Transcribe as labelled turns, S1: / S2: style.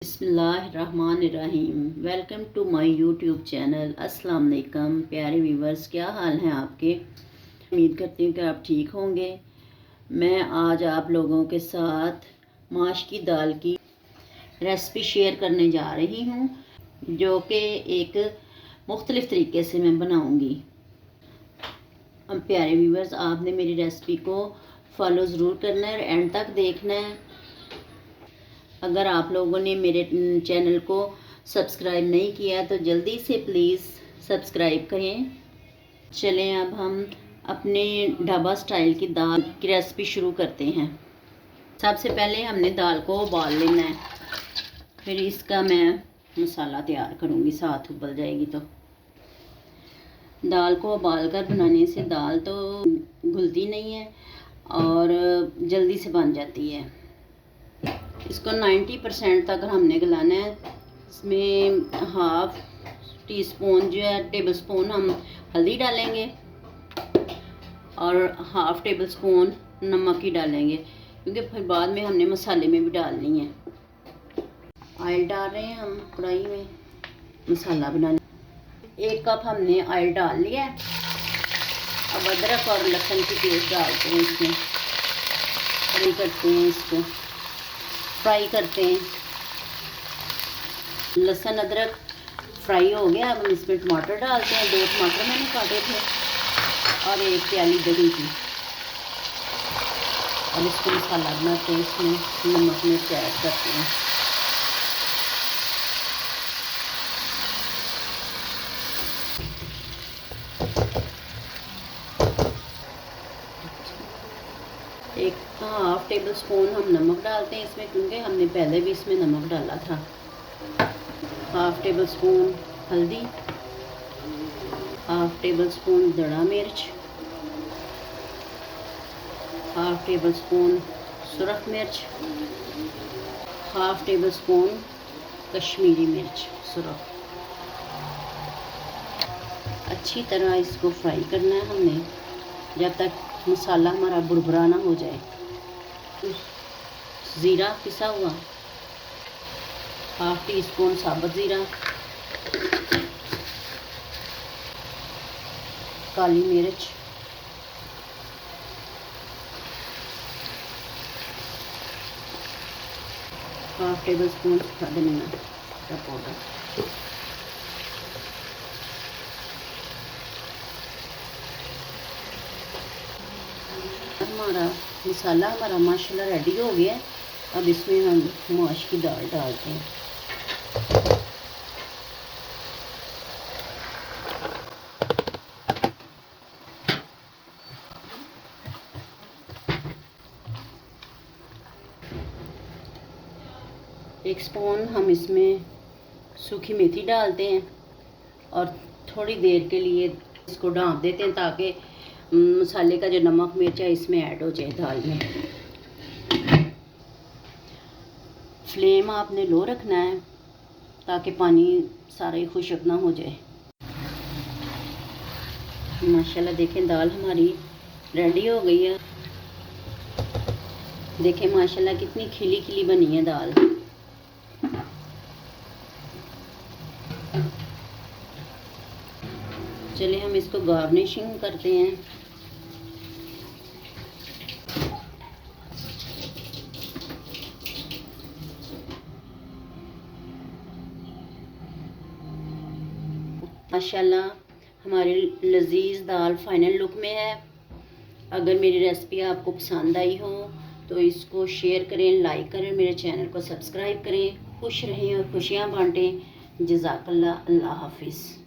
S1: बिस्मिल्लाहिर्रहमानिर्रहीम। Welcome to my YouTube channel. अस्सलाम वालेकुम प्यारे व्यूवर्स, क्या हाल हैं आपके? उम्मीद करती हूँ कि आप ठीक होंगे। मैं आज आप लोगों के साथ माश की दाल की रेसिपी शेयर करने जा रही हूँ, जो कि एक मुख्तलिफ़ तरीके से मैं बनाऊँगी। अब प्यारे व्यूवर्स, आपने मेरी रेसिपी को फॉलो ज़रूर करना है और एंड तक देखना है। अगर आप लोगों ने मेरे चैनल को सब्सक्राइब नहीं किया तो जल्दी से प्लीज़ सब्सक्राइब करें। चलें अब हम अपने ढाबा स्टाइल की दाल की रेसिपी शुरू करते हैं। सबसे पहले हमने दाल को उबाल लेना है, फिर इसका मैं मसाला तैयार करूँगी, साथ उबल जाएगी तो। दाल को उबाल कर बनाने से दाल तो घुलती नहीं है और जल्दी से बन जाती है। इसको 90% तक हमने गलाना है। इसमें हाफ़ टी स्पून जो है टेबल स्पून हम हल्दी डालेंगे और हाफ़ टेबल स्पून नमक ही डालेंगे, क्योंकि फिर बाद में हमने मसाले में भी डालनी है। ऑयल डाल रहे हैं हम कढ़ाई में मसाला बनाने। 1 कप हमने ऑयल डाल लिया है। अब अदरक और लहसुन की पेस्ट डालते हैं इसमें, फ्राई करते हैं, इसको फ्राई करते हैं। लहसुन अदरक फ्राई हो गया। अब हम इसमें टमाटर डालते हैं। 2 टमाटर मैंने काटे थे और 1 प्याली दही की। और इसको मसाला बनाते हैं, इसमें नमक मिर्च ऐड करते हैं। एक हाफ़ टेबल स्पून हम नमक डालते हैं इसमें, क्योंकि हमने पहले भी इसमें नमक डाला था। हाफ़ टेबल स्पून हल्दी, हाफ़ टेबल स्पून दड़ा मिर्च, हाफ़ टेबल स्पून सुरख मिर्च, हाफ़ टेबल स्पून कश्मीरी मिर्च सुरख। अच्छी तरह इसको फ्राई करना है हमने, जब तक मसाला हमारा बुरबुरा ना हो जाए। ज़ीरा पिसा हुआ, हाफ़ टी स्पून साबुत ज़ीरा, काली मिर्च, हाफ़ टेबल स्पून सूखा धनिया का पाउडर। हमारा माशाल्लाह रेडी हो गया है। अब इसमें हम माश की दाल डालते हैं। एक स्पून हम इसमें सूखी मेथी डालते हैं और थोड़ी देर के लिए इसको ढाँप देते हैं, ताकि मसाले का जो नमक मिर्च है इसमें ऐड हो जाए दाल में। फ्लेम आपने लो रखना है, ताकि पानी सारा ही खुश्क ना हो जाए। माशाल्लाह देखें, दाल हमारी रेडी हो गई है। देखें माशाल्लाह कितनी खिली खिली बनी है दाल। चलिए हम इसको गार्निशिंग करते हैं। माशाल्लाह हमारी लजीज दाल फाइनल लुक में है। अगर मेरी रेसिपी आपको पसंद आई हो तो इसको शेयर करें, लाइक करें, मेरे चैनल को सब्सक्राइब करें। खुश रहें और खुशियाँ बांटें। जज़ाकल्लाह। अल्लाह हाफिज़।